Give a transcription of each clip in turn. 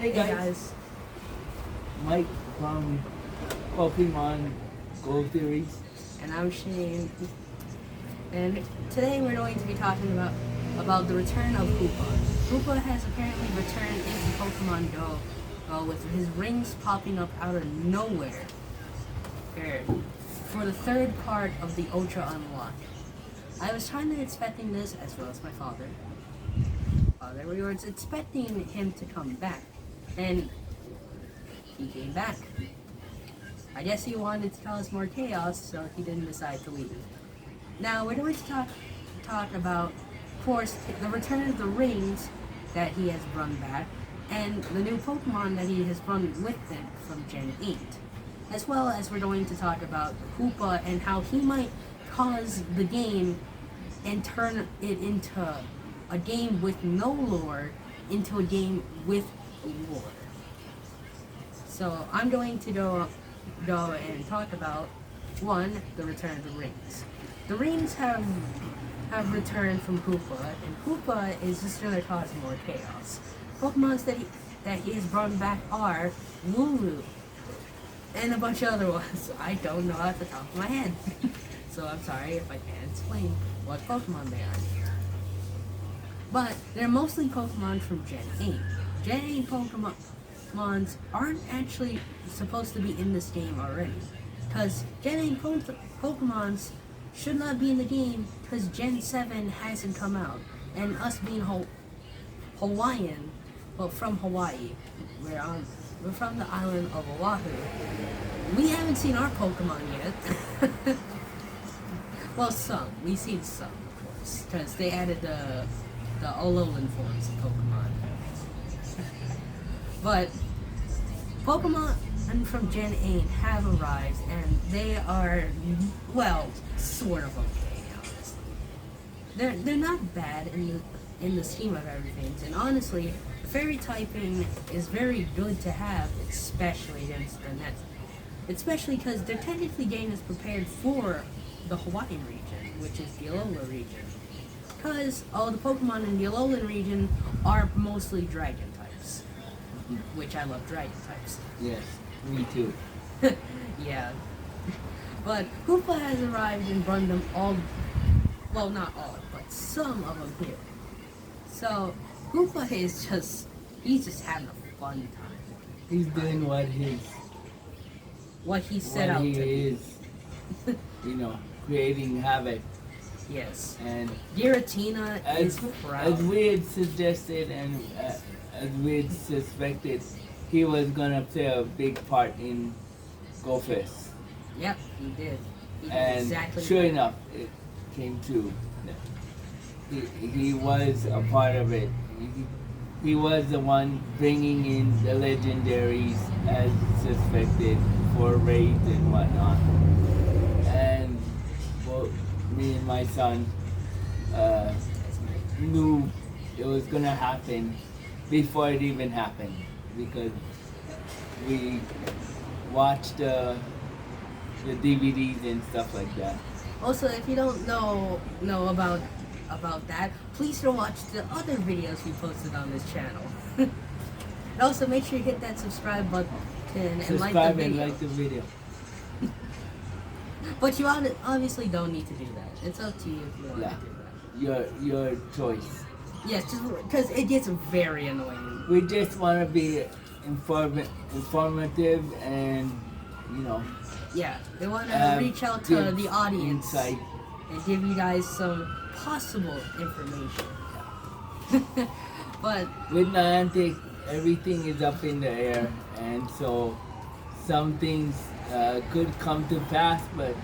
Hey guys. Mike from Pokemon Go Theories. And I'm Shane. And today we're going to be talking about the return of Hoopa. Hoopa has apparently returned into Pokemon Go with his rings popping up out of nowhere for the third part of the Ultra Unlock. I was kind of expecting this, as well as my father. We were expecting him to come back, and he came back. I guess he wanted to cause more chaos, so he didn't decide to leave. Now we're going to talk about, of course, the return of the rings that he has run back, and the new Pokemon that he has run with him from Gen 8. As well as we're going to talk about Hoopa and how he might cause the game and turn it into a game with no lore into a game with lore. So I'm going to go and talk about one, the return of the rings. The rings have returned from Hoopa, and Hoopa is just going to cause more chaos. Pokemons that he has brought back are Wooloo and a bunch of other ones I don't know at the top of my head. So I'm sorry if I can't explain what Pokemon they are. But they're mostly Pokemon from Gen 8. Gen 8 Pokemons aren't actually supposed to be in this game already. Because Gen 8 Pokemons should not be in the game because Gen 7 hasn't come out. And us being Hawaiian, well, from Hawaii, we're from the island of Oahu. We haven't seen our Pokemon yet. Well, some. We've seen some, of course. Because they added the Alolan forms of Pokemon. But Pokemon from Gen 8 have arrived, and they are, well, sort of okay, honestly. They're not bad in the scheme of everything, and honestly, fairy typing is very good to have, especially against the Nets. Especially because they're technically getting us prepared for the Hawaiian region, which is the Alola region. Because all the Pokemon in the Alolan region are mostly dragon types. Which I love dragon types. Yes, me too. Yeah. But Hoopa has arrived and brought them all, well, not all, but some of them here. So Hoopa is he's just having a fun time. He's doing what he set out to do. He is, creating havoc. Yes. And Giratina is proud. as we had suggested and as we had suspected, he was gonna play a big part in Go Fest. Yep, he did. He did And exactly sure that. enough, it came true. He was a part of it. He was the one bringing in the legendaries as suspected for raids and whatnot. And me and my son knew it was gonna happen before it even happened because we watched the DVDs and stuff like that. Also, if you don't know about that, please go watch the other videos we posted on this channel. And also, make sure you hit that subscribe button and like the video. And like the video. But you obviously don't need to do that. It's up to you if you want to do that. Your choice. Yes, just because it gets very annoying. We just want to be informative and, Yeah, they want to reach out to the audience insight. and give you guys some possible information. But with Niantic, everything is up in the air, and so some things could come to pass, but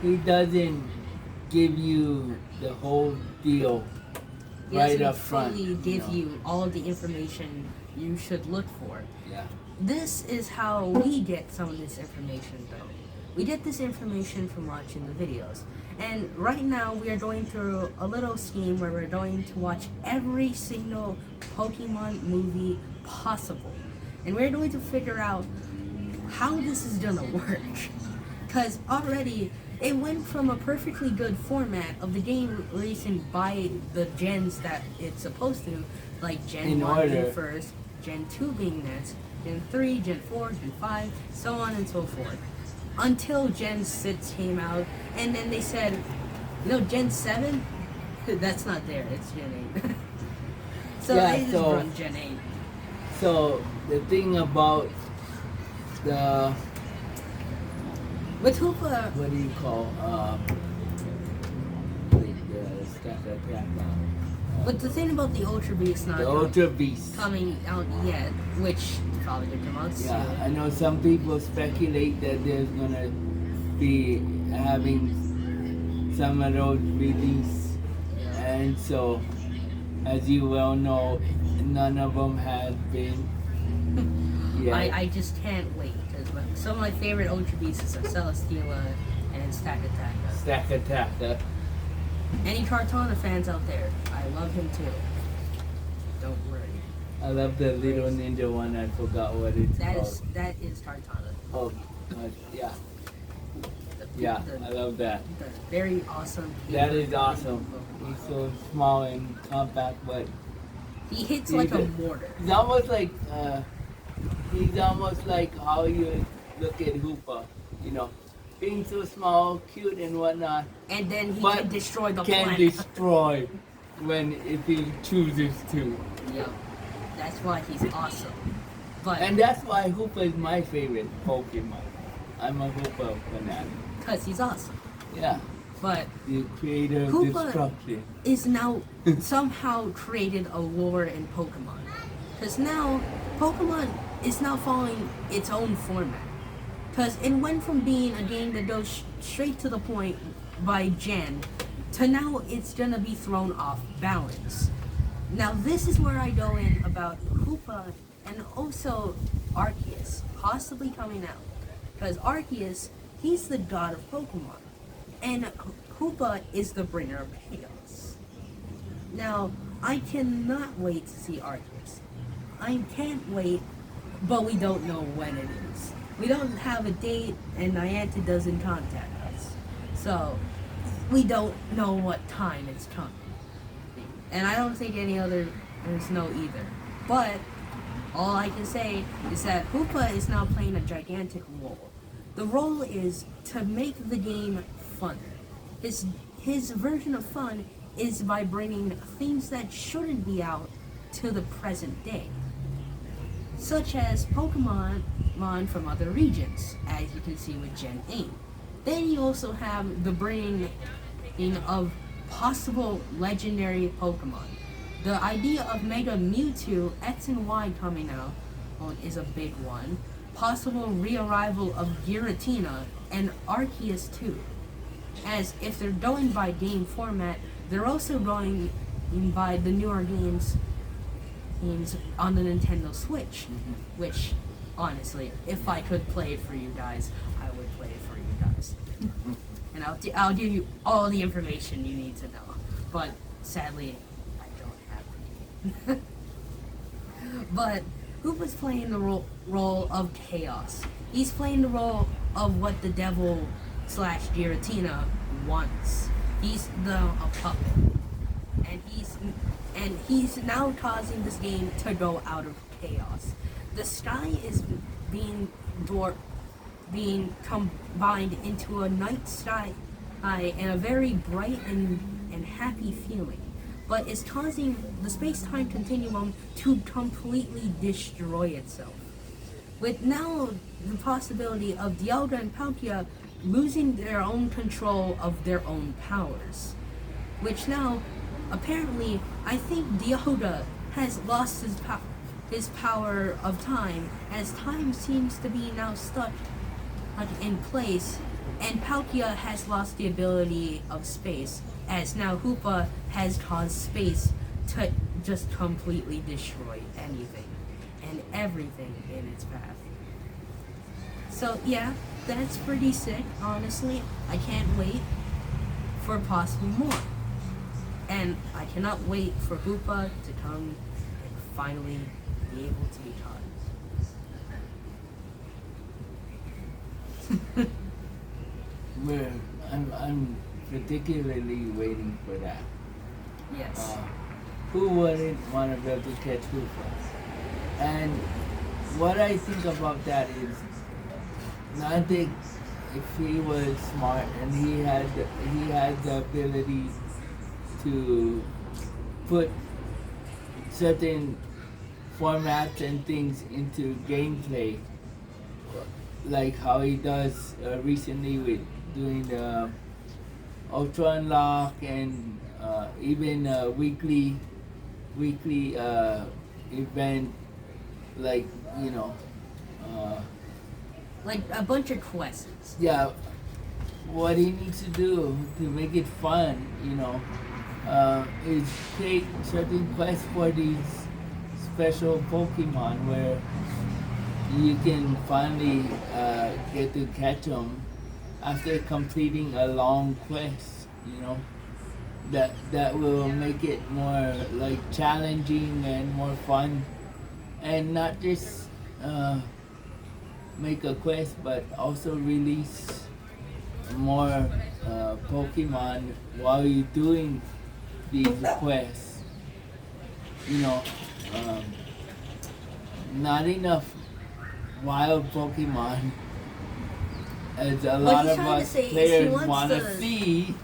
he doesn't give you the whole deal right up front. He doesn't fully give you all the information you should look for. Yeah. This is how we get some of this information, though. We get this information from watching the videos. And right now we are going through a little scheme where we're going to watch every single Pokemon movie possible. And we're going to figure out how this is gonna work. Because already it went from a perfectly good format of the game releasing by the gens that it's supposed to, like Gen In 1 order. being first, Gen 2 being next, Gen 3, Gen 4, Gen 5, so on and so forth. Until Gen 6 came out, and then they said, Gen 7? That's not there, it's Gen 8. So Yeah, they just so- run Gen 8. So the thing about the With Hoopa, what do you call the stack attack but the thing about the Ultra Beast not the Ultra Beast. coming out yet, which probably gonna come out soon. Yeah, I know some people speculate that there's gonna be having some of those released, and so as you well know, none of them have been. Yeah, I just can't wait. 'Cause some of my favorite Ultra Beasts are Celesteela and Stack Attack. stack attack. Any Kartana fans out there, I love him too. Don't worry. I love the little ninja one. I forgot what it's called. That is Kartana. Oh, yeah, The, yeah, the, I love that. the very awesome. That is awesome. Pokemon. He's so small and compact, but He hits He's like a a- mortar. he's almost like how you look at Hoopa, being so small, cute and whatnot, And then he but can destroy the can planet. destroy if he chooses to. Yep. That's why he's awesome. But And that's why Hoopa is my favorite Pokemon. I'm a Hoopa fanatic. because he's awesome. Yeah, But the creator of Hoopa- destruction. is now somehow created a lore in Pokemon. Because now, Pokemon is now following its own format. Because it went from being a game that goes straight to the point by gen, to now it's gonna be thrown off balance. Now this is where I go in about Hoopa and also Arceus possibly coming out. Because Arceus, he's the god of Pokemon. And Hoopa is the bringer of chaos. Now, I cannot wait to see Arceus. I can't wait, but we don't know when it is. We don't have a date, and Niantic doesn't contact us. So, we don't know what time it's coming. And I don't think any others know either. But, all I can say is that Hoopa is now playing a gigantic role. The role is to make the game funner. His version of fun is by bringing things that shouldn't be out to the present day, such as Pokemon from other regions, as you can see with Gen 8. Then you also have the bringing of possible legendary Pokemon. The idea of Mega Mewtwo X and Y coming out is a big one. Possible re-arrival of Giratina and Arceus too. As if they're going by game format, they're also going by the newer games on the Nintendo Switch. Which, honestly, if I could play it for you guys, I would play it for you guys. And I'll give you all the information you need to know. But sadly, I don't have the game. But Hoopa's playing the role of chaos. He's playing the role of what the devil / Giratina wants. He's a puppet, and he's now causing this game to go out of chaos. The sky is being combined into a night sky and a very bright and happy feeling, but it's causing the space-time continuum to completely destroy itself. With now the possibility of Dialga and Palkia losing their own control of their own powers. Which now, apparently, I think Dialga has lost his power of time, as time seems to be now stuck in place, and Palkia has lost the ability of space, as now Hoopa has caused space to just completely destroy anything and everything in its path. So yeah, that's pretty sick, honestly. I can't wait for possibly more. And I cannot wait for Hoopa to come and finally be able to be taught. Man, I'm particularly waiting for that. Yes. Who wouldn't want to be able to catch Hoopa? And what I think about that is, I think if he was smart and he had the ability to put certain formats and things into gameplay, like how he does recently with doing the Ultra Unlock and even weekly event, like you know, uh, Like a bunch of quests. yeah, what he needs to do to make it fun, is create certain quests for these special Pokemon where you can finally get to catch them after completing a long quest. That will make it more like challenging and more fun, and not just make a quest, but also release more Pokemon while you're doing these quests. You know, um, not enough wild Pokemon as a lot he's of trying to us say is he players wants want to to- see.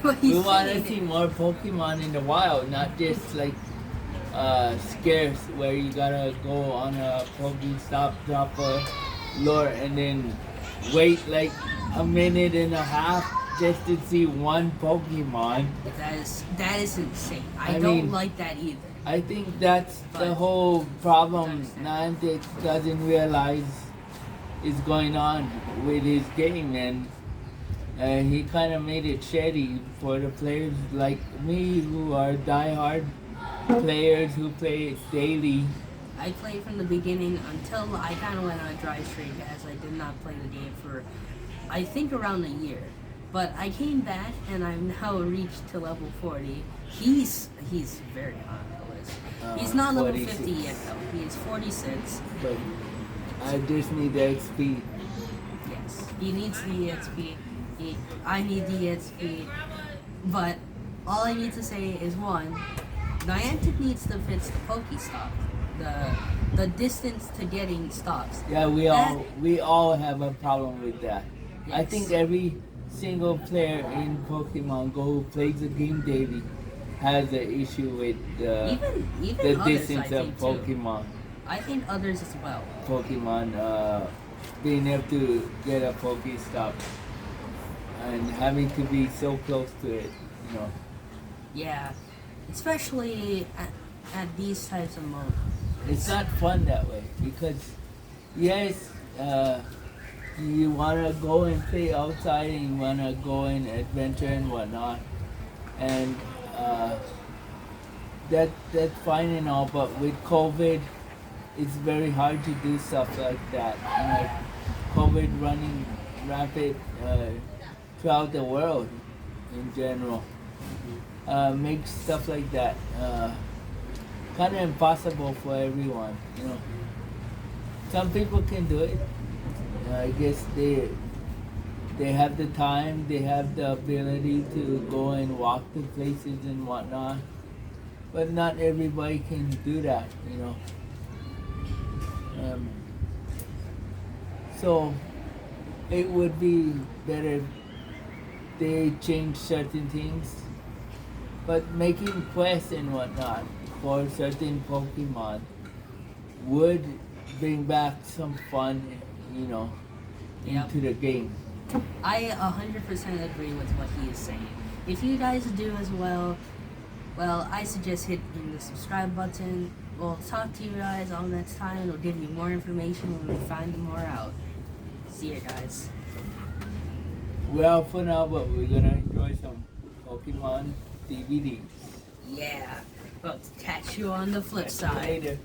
What We he's want to saying see is- more Pokemon in the wild, not just like scarce where you gotta go on a Pokestop, drop a lure, and then wait like a minute and a half just to see one Pokemon. That is insane. I, I don't mean- like that either. I think that's the But- whole problem Understand. Niantic doesn't realize is going on with his game, and he kind of made it shady for the players like me who are diehard players who play it daily. I played from the beginning until I kind of went on a dry streak as I did not play the game for, I think, around a year. But I came back and I've now reached to level 40. He's very high on the list. He's not level 46. 50 yet though. He is 46. But I just need the XP. Yes, he needs the EXP. I need the EXP. But all I need to say is one, Niantic needs to fix the Pokestop. The distance to getting stops. Yeah, we all have a problem with that. I Yes. think every single player in Pokemon Go who plays the game daily has an issue with Even the others, distance I of think, too. Pokemon. I think others as well. Pokemon being able to get a Pokestop and having to be so close to it. Yeah, especially at these types of moments. It's not fun that way because, yes, you want to go and play outside and you want to go and adventure and whatnot, and that's fine and all. But with COVID, it's very hard to do stuff like that. COVID running rapid throughout the world in general makes stuff like that kind of impossible for everyone. Some people can do it. I guess they have the time, they have the ability to go and walk to places and whatnot, but not everybody can do that. So it would be better if they change certain things, but making quests and whatnot for certain Pokemon would bring back some fun, Yep. into the game. I 100% agree with what he is saying. If you guys do as well, I suggest hitting the subscribe button. We'll talk to you guys all next time. We'll give you more information when we find more out. See you guys. We're out for now, but we're gonna enjoy some Pokemon DVDs. Yeah. Well, catch you on the flip side. Later.